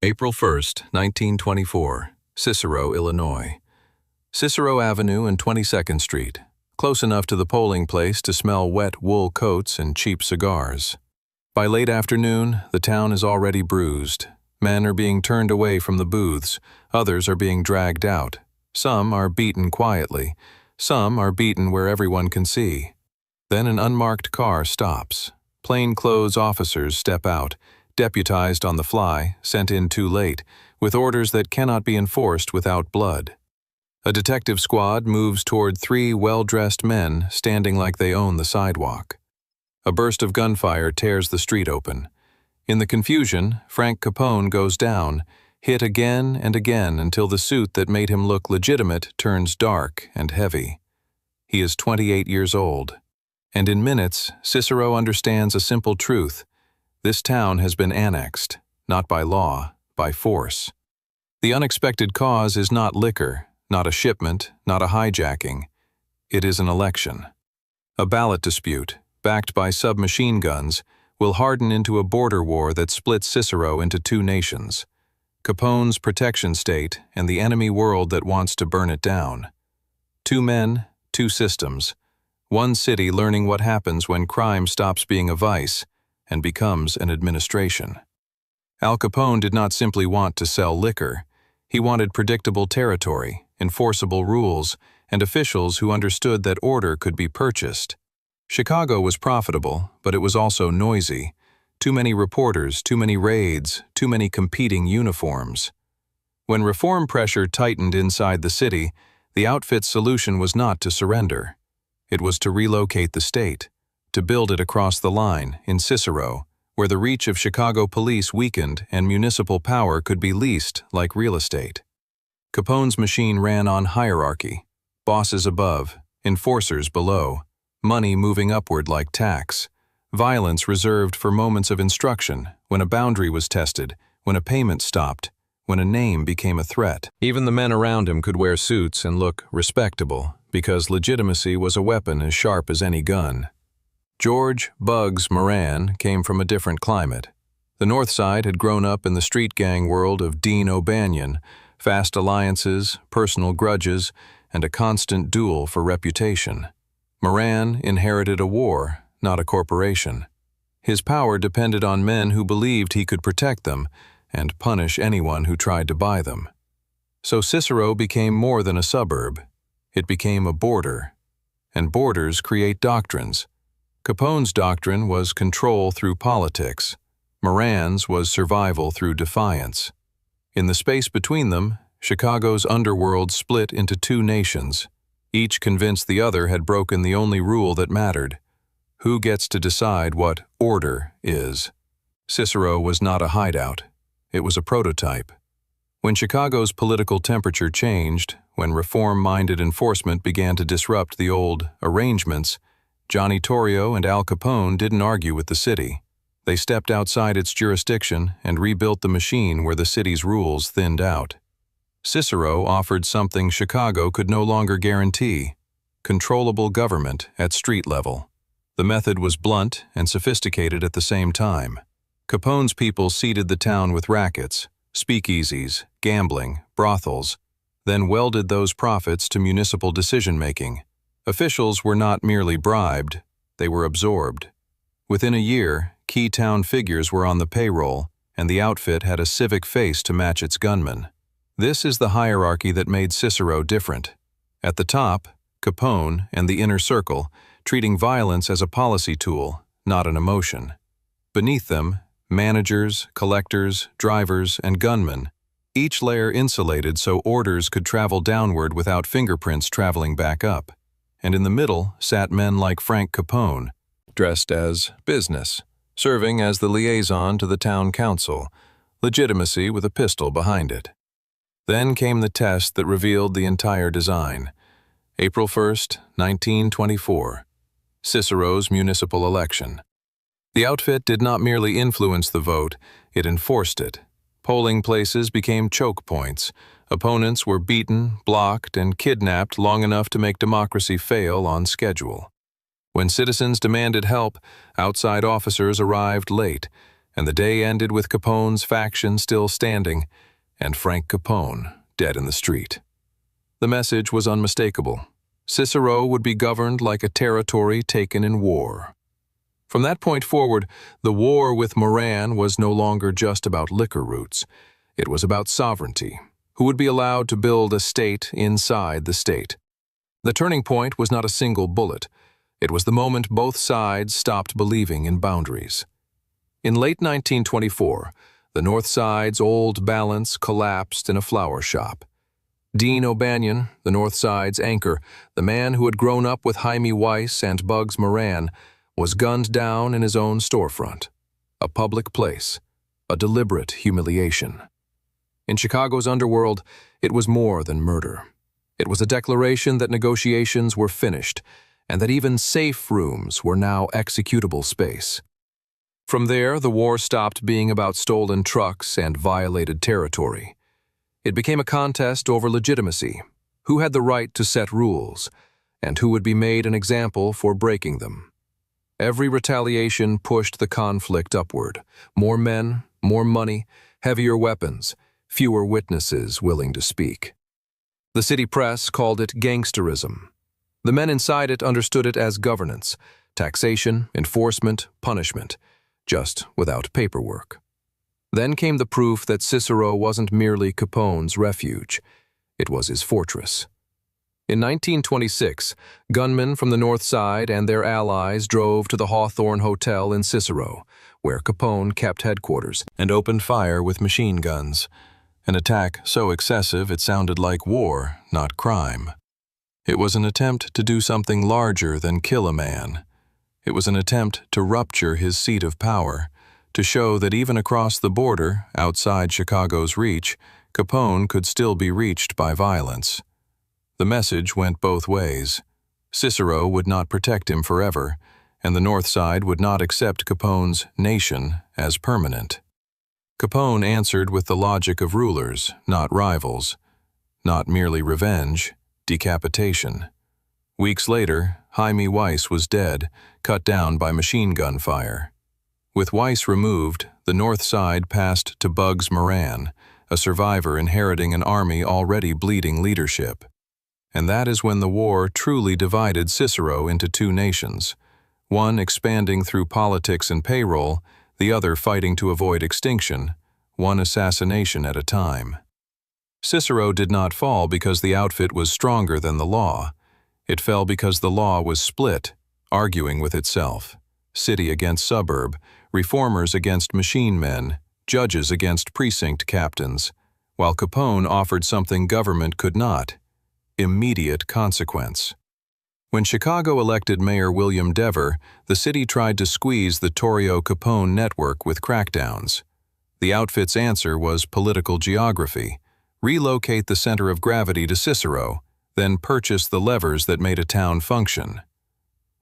April 1st, 1924, Cicero, Illinois. Cicero Avenue and 22nd Street, close enough to the polling place to smell wet wool coats and cheap cigars. By late afternoon, the town is already bruised. Men are being turned away from the booths, others are being dragged out. Some are beaten quietly, some are beaten where everyone can see. Then an unmarked car stops. Plainclothes officers step out, deputized on the fly, sent in too late, with orders that cannot be enforced without blood. A detective squad moves toward three well-dressed men standing like they own the sidewalk. A burst of gunfire tears the street open. In the confusion, Frank Capone goes down, hit again and again until the suit that made him look legitimate turns dark and heavy. He is 28 years old. And in minutes, Cicero understands a simple truth. This town has been annexed, not by law, by force. The unexpected cause is not liquor, not a shipment, not a hijacking. It is an election. A ballot dispute, backed by submachine guns, will harden into a border war that splits Cicero into two nations: Capone's protection state and the enemy world that wants to burn it down. Two men, two systems. One city learning what happens when crime stops being a vice and becomes an administration. Al Capone did not simply want to sell liquor. He wanted predictable territory, enforceable rules, and officials who understood that order could be purchased. Chicago was profitable, but it was also noisy. Too many reporters, too many raids, too many competing uniforms. When reform pressure tightened inside the city, the outfit's solution was not to surrender. It was to relocate the state, to build it across the line, in Cicero, where the reach of Chicago police weakened and municipal power could be leased like real estate. Capone's machine ran on hierarchy: bosses above, enforcers below, money moving upward like tax, violence reserved for moments of instruction, when a boundary was tested, when a payment stopped, when a name became a threat. Even the men around him could wear suits and look respectable, because legitimacy was a weapon as sharp as any gun. George "Bugs" Moran came from a different climate. The North Side had grown up in the street gang world of Dean O'Banion, fast alliances, personal grudges, and a constant duel for reputation. Moran inherited a war, not a corporation. His power depended on men who believed he could protect them and punish anyone who tried to buy them. So Cicero became more than a suburb. It became a border. And borders create doctrines. Capone's doctrine was control through politics. Moran's was survival through defiance. In the space between them, Chicago's underworld split into two nations. Each convinced the other had broken the only rule that mattered: who gets to decide what order is. Cicero was not a hideout. It was a prototype. When Chicago's political temperature changed, when reform-minded enforcement began to disrupt the old arrangements, Johnny Torrio and Al Capone didn't argue with the city. They stepped outside its jurisdiction and rebuilt the machine where the city's rules thinned out. Cicero offered something Chicago could no longer guarantee: controllable government at street level. The method was blunt and sophisticated at the same time. Capone's people seeded the town with rackets, speakeasies, gambling, brothels, then welded those profits to municipal decision-making. Officials were not merely bribed, they were absorbed. Within a year, key town figures were on the payroll, and the outfit had a civic face to match its gunmen. This is the hierarchy that made Cicero different. At the top, Capone and the inner circle, treating violence as a policy tool, not an emotion. Beneath them, managers, collectors, drivers, and gunmen, each layer insulated so orders could travel downward without fingerprints traveling back up. And in the middle sat men like Frank Capone, dressed as business, serving as the liaison to the town council, legitimacy with a pistol behind it. Then came the test that revealed the entire design. April 1st, 1924, Cicero's municipal election. The outfit did not merely influence the vote, it enforced it. Polling places became choke points. Opponents were beaten, blocked, and kidnapped long enough to make democracy fail on schedule. When citizens demanded help, outside officers arrived late, and the day ended with Capone's faction still standing and Frank Capone dead in the street. The message was unmistakable. Cicero would be governed like a territory taken in war. From that point forward, the war with Moran was no longer just about liquor routes. It was about sovereignty, who would be allowed to build a state inside the state. The turning point was not a single bullet. It was the moment both sides stopped believing in boundaries. In late 1924, the North Side's old balance collapsed in a flower shop. Dean O'Banion, the North Side's anchor, the man who had grown up with Jaime Weiss and Bugs Moran, was gunned down in his own storefront. A public place, a deliberate humiliation. In Chicago's underworld, it was more than murder. It was a declaration that negotiations were finished, and that even safe rooms were now executable space. From there, the war stopped being about stolen trucks and violated territory. It became a contest over legitimacy, who had the right to set rules, and who would be made an example for breaking them. Every retaliation pushed the conflict upward. More men, more money, heavier weapons, fewer witnesses willing to speak. The city press called it gangsterism. The men inside it understood it as governance, taxation, enforcement, punishment, just without paperwork. Then came the proof that Cicero wasn't merely Capone's refuge. It was his fortress. In 1926, gunmen from the North Side and their allies drove to the Hawthorne Hotel in Cicero, where Capone kept headquarters, and opened fire with machine guns. An attack so excessive it sounded like war, not crime. It was an attempt to do something larger than kill a man. It was an attempt to rupture his seat of power, to show that even across the border, outside Chicago's reach, Capone could still be reached by violence. The message went both ways. Cicero would not protect him forever, and the North Side would not accept Capone's nation as permanent. Capone answered with the logic of rulers, not rivals. Not merely revenge, decapitation. Weeks later, Jaime Weiss was dead, cut down by machine gun fire. With Weiss removed, the North Side passed to Bugs Moran, a survivor inheriting an army already bleeding leadership. And that is when the war truly divided Cicero into two nations, one expanding through politics and payroll, the other fighting to avoid extinction, one assassination at a time. Cicero did not fall because the outfit was stronger than the law. It fell because the law was split, arguing with itself. City against suburb, reformers against machine men, judges against precinct captains, while Capone offered something government could not: immediate consequence. When Chicago elected Mayor William Dever, the city tried to squeeze the Torrio-Capone network with crackdowns. The outfit's answer was political geography: relocate the center of gravity to Cicero, then purchase the levers that made a town function.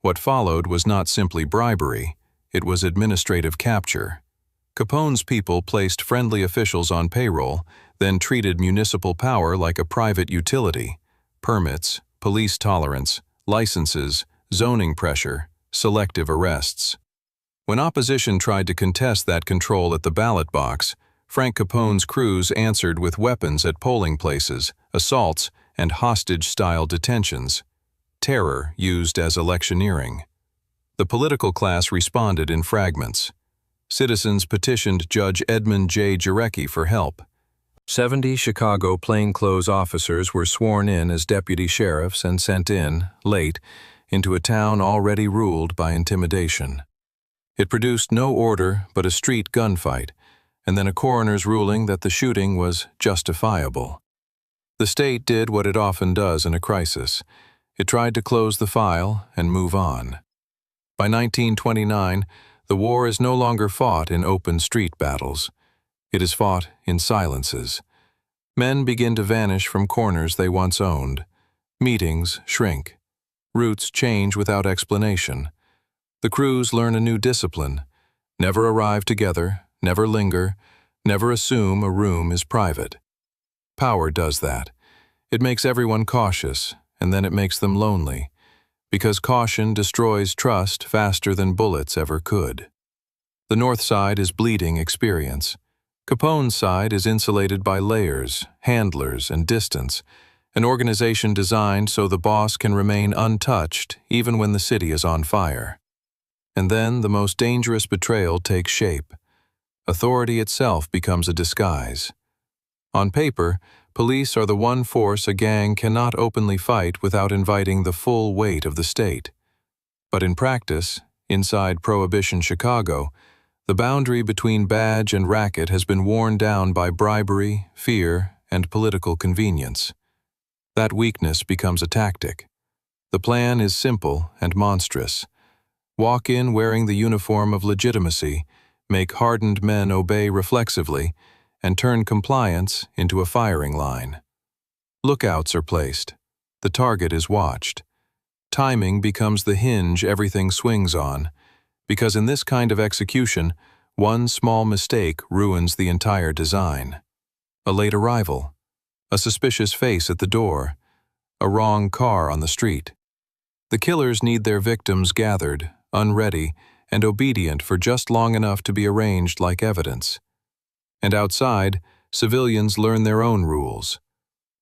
What followed was not simply bribery, it was administrative capture. Capone's people placed friendly officials on payroll, then treated municipal power like a private utility: permits, police tolerance, licenses, zoning pressure, selective arrests. When opposition tried to contest that control at the ballot box, Frank Capone's crews answered with weapons at polling places, assaults, and hostage-style detentions. Terror used as electioneering. The political class responded in fragments. Citizens petitioned Judge Edmund J. Jarecki for help. 70 Chicago plainclothes officers were sworn in as deputy sheriffs and sent in, late, into a town already ruled by intimidation. It produced no order but a street gunfight, and then a coroner's ruling that the shooting was justifiable. The state did what it often does in a crisis. It tried to close the file and move on. By 1929, the war is no longer fought in open street battles. It is fought in silences. Men begin to vanish from corners they once owned. Meetings shrink. Routes change without explanation. The crews learn a new discipline: never arrive together, never linger, never assume a room is private. Power does that. It makes everyone cautious, and then it makes them lonely, because caution destroys trust faster than bullets ever could. The North Side is bleeding experience. Capone's side is insulated by layers, handlers, and distance, an organization designed so the boss can remain untouched even when the city is on fire. And then the most dangerous betrayal takes shape. Authority itself becomes a disguise. On paper, police are the one force a gang cannot openly fight without inviting the full weight of the state. But in practice, inside Prohibition Chicago, the boundary between badge and racket has been worn down by bribery, fear, and political convenience. That weakness becomes a tactic. The plan is simple and monstrous. Walk in wearing the uniform of legitimacy, make hardened men obey reflexively, and turn compliance into a firing line. Lookouts are placed. The target is watched. Timing becomes the hinge everything swings on, because in this kind of execution, one small mistake ruins the entire design. A late arrival, a suspicious face at the door, a wrong car on the street. The killers need their victims gathered, unready, and obedient for just long enough to be arranged like evidence. And outside, civilians learn their own rules.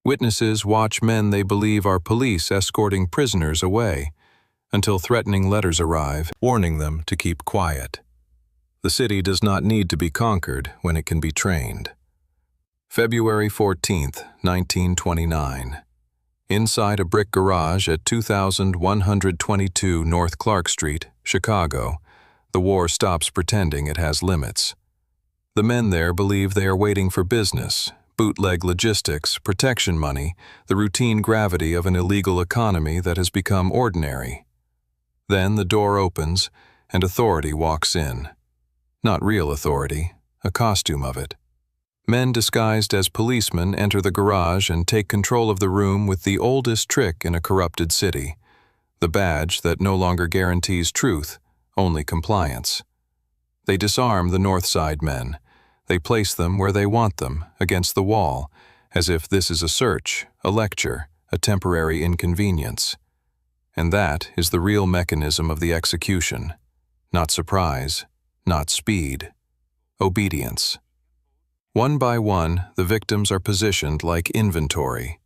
Witnesses watch men they believe are police escorting prisoners away, until threatening letters arrive, warning them to keep quiet. The city does not need to be conquered when it can be trained. February 14, 1929. Inside a brick garage at 2122 North Clark Street, Chicago, the war stops pretending it has limits. The men there believe they are waiting for business, bootleg logistics, protection money, the routine gravity of an illegal economy that has become ordinary. Then the door opens, and authority walks in. Not real authority, a costume of it. Men disguised as policemen enter the garage and take control of the room with the oldest trick in a corrupted city, the badge that no longer guarantees truth, only compliance. They disarm the North Side men. They place them where they want them, against the wall, as if this is a search, a lecture, a temporary inconvenience. And that is the real mechanism of the execution. Not surprise, not speed. Obedience. One by one, the victims are positioned like inventory.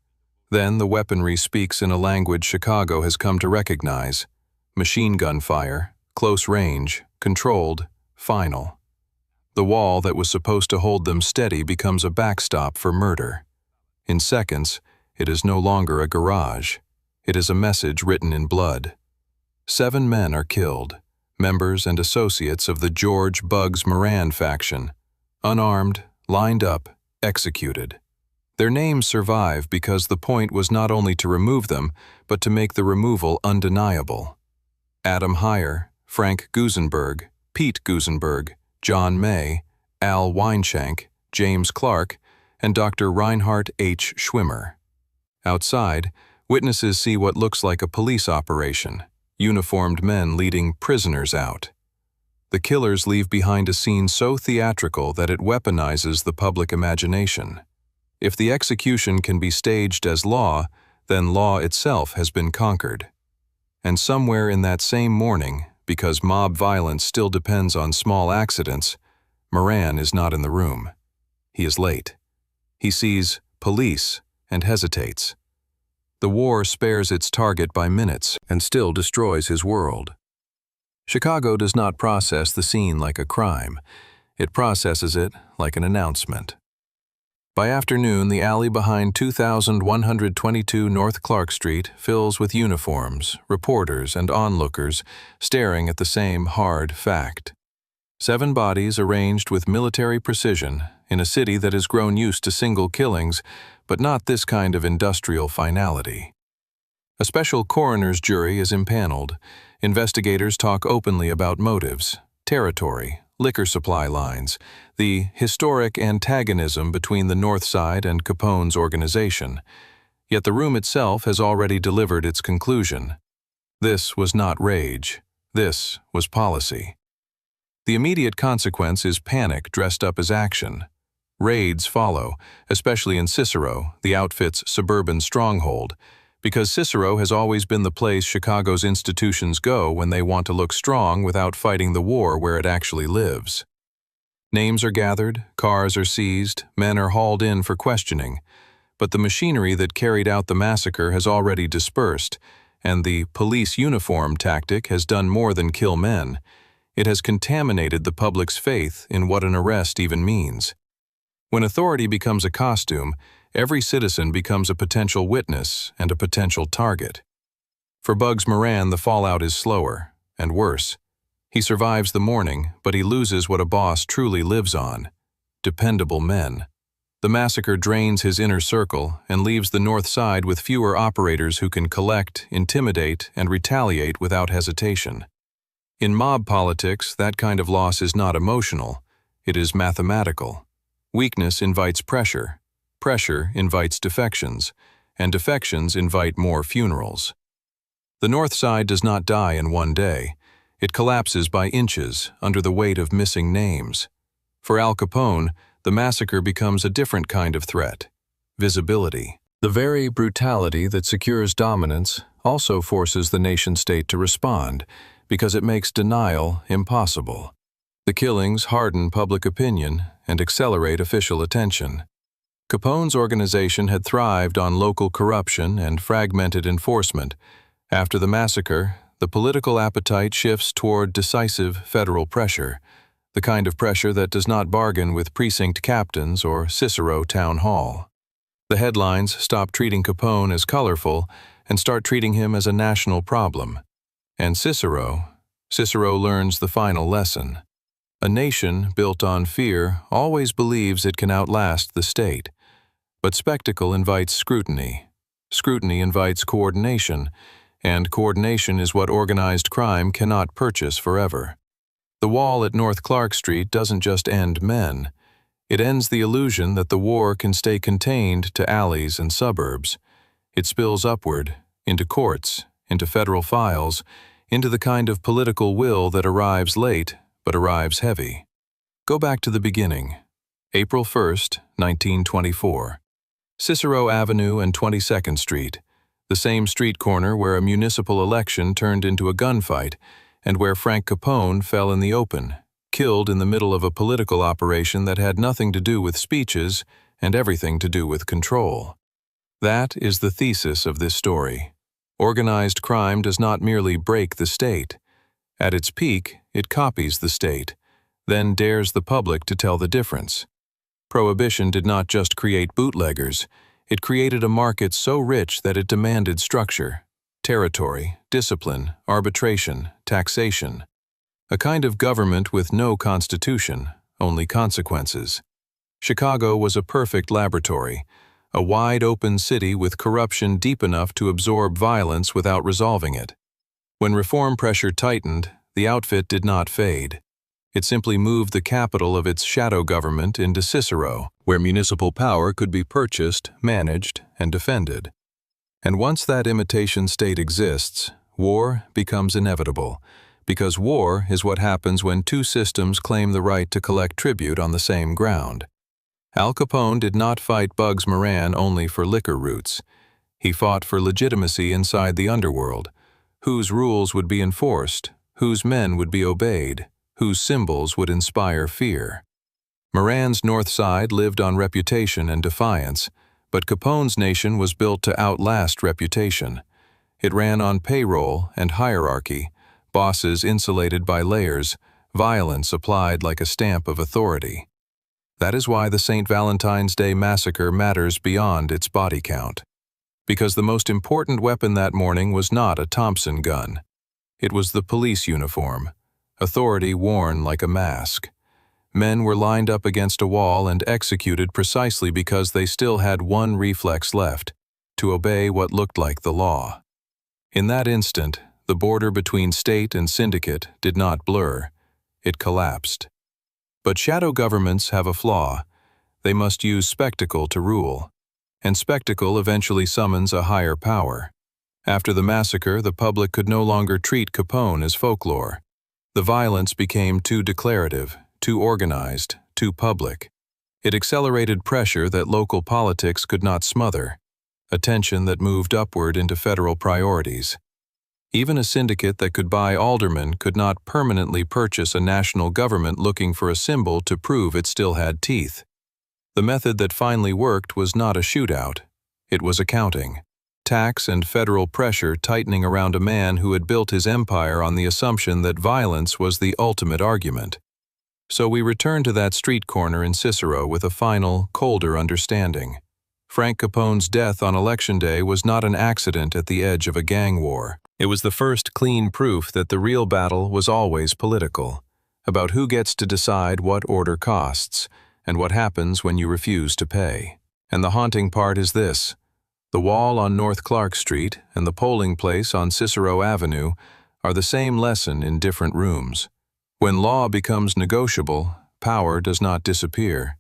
Then the weaponry speaks in a language Chicago has come to recognize. Machine gun fire, close range, controlled, final. The wall that was supposed to hold them steady becomes a backstop for murder. In seconds, it is no longer a garage. It is a message written in blood. 7 men are killed, members and associates of the George Bugs Moran faction, unarmed, lined up, executed. Their names survive because the point was not only to remove them, but to make the removal undeniable. Adam Heyer, Frank Gusenberg, Pete Gusenberg, John May, Al Weinshank, James Clark, and Dr. Reinhard H. Schwimmer. Outside, witnesses see what looks like a police operation, uniformed men leading prisoners out. The killers leave behind a scene so theatrical that it weaponizes the public imagination. If the execution can be staged as law, then law itself has been conquered. And somewhere in that same morning, because mob violence still depends on small accidents, Moran is not in the room. He is late. He sees police and hesitates. The war spares its target by minutes and still destroys his world. Chicago does not process the scene like a crime. It processes it like an announcement. By afternoon, the alley behind 2122 North Clark Street fills with uniforms, reporters, and onlookers staring at the same hard fact. 7 bodies arranged with military precision in a city that has grown used to single killings, but not this kind of industrial finality. A special coroner's jury is impaneled. Investigators talk openly about motives, territory, liquor supply lines, the historic antagonism between the North Side and Capone's organization. Yet the room itself has already delivered its conclusion. This was not rage. This was policy. The immediate consequence is panic dressed up as action. Raids follow, especially in Cicero, the outfit's suburban stronghold. because Cicero has always been the place Chicago's institutions go when they want to look strong without fighting the war where it actually lives. Names are gathered, cars are seized, men are hauled in for questioning, but the machinery that carried out the massacre has already dispersed, and the police uniform tactic has done more than kill men. It has contaminated the public's faith in what an arrest even means. When authority becomes a costume, every citizen becomes a potential witness and a potential target. For Bugs Moran, the fallout is slower and worse. He survives the morning, but he loses what a boss truly lives on: dependable men. The massacre drains his inner circle and leaves the North Side with fewer operators who can collect, intimidate, and retaliate without hesitation. In mob politics, that kind of loss is not emotional, it is mathematical. Weakness invites pressure, pressure invites defections, and defections invite more funerals. The North Side does not die in one day. It collapses by inches under the weight of missing names. For Al Capone, the massacre becomes a different kind of threat: visibility. The very brutality that secures dominance also forces the nation-state to respond, because it makes denial impossible. The killings harden public opinion and accelerate official attention. Capone's organization had thrived on local corruption and fragmented enforcement. After the massacre, the political appetite shifts toward decisive federal pressure, the kind of pressure that does not bargain with precinct captains or Cicero town hall. The headlines stop treating Capone as colorful and start treating him as a national problem. And Cicero learns the final lesson. A nation built on fear always believes it can outlast the state. But spectacle invites scrutiny. Scrutiny invites coordination, and coordination is what organized crime cannot purchase forever. The wall at North Clark Street doesn't just end men. It ends the illusion that the war can stay contained to alleys and suburbs. It spills upward, into courts, into federal files, into the kind of political will that arrives late but arrives heavy. Go back to the beginning. April 1st, 1924. Cicero Avenue and 22nd Street, the same street corner where a municipal election turned into a gunfight and where Frank Capone fell in the open, killed in the middle of a political operation that had nothing to do with speeches and everything to do with control. That is the thesis of this story. Organized crime does not merely break the state. At its peak, it copies the state, then dares the public to tell the difference. Prohibition did not just create bootleggers. It created a market so rich that it demanded structure, territory, discipline, arbitration, taxation. A kind of government with no constitution, only consequences. Chicago was a perfect laboratory, a wide-open city with corruption deep enough to absorb violence without resolving it. When reform pressure tightened, the outfit did not fade. It simply moved the capital of its shadow government into Cicero, where municipal power could be purchased, managed, and defended. And once that imitation state exists, war becomes inevitable, because war is what happens when two systems claim the right to collect tribute on the same ground. Al Capone did not fight Bugs Moran only for liquor routes. He fought for legitimacy inside the underworld, whose rules would be enforced, whose men would be obeyed, whose symbols would inspire fear. Moran's North Side lived on reputation and defiance, but Capone's nation was built to outlast reputation. It ran on payroll and hierarchy, bosses insulated by layers, violence applied like a stamp of authority. That is why the St. Valentine's Day massacre matters beyond its body count. Because the most important weapon that morning was not a Thompson gun. It was the police uniform, authority worn like a mask. Men were lined up against a wall and executed precisely because they still had one reflex left: to obey what looked like the law. In that instant, the border between state and syndicate did not blur. It collapsed. But shadow governments have a flaw. They must use spectacle to rule. And spectacle eventually summons a higher power. After the massacre, the public could no longer treat Capone as folklore. The violence became too declarative, too organized, too public. It accelerated pressure that local politics could not smother. a tension that moved upward into federal priorities. Even a syndicate that could buy aldermen could not permanently purchase a national government looking for a symbol to prove it still had teeth. The method that finally worked was not a shootout. It was accounting. Tax and federal pressure tightening around a man who had built his empire on the assumption that violence was the ultimate argument. So we returned to that street corner in Cicero with a final, colder understanding. Frank Capone's death on Election Day was not an accident at the edge of a gang war. It was the first clean proof that the real battle was always political, about who gets to decide what order costs, and what happens when you refuse to pay. And the haunting part is this. The wall on North Clark Street and the polling place on Cicero Avenue are the same lesson in different rooms. When law becomes negotiable, power does not disappear.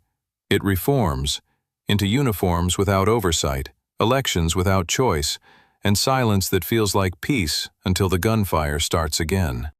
It reforms into uniforms without oversight, elections without choice, and silence that feels like peace until the gunfire starts again.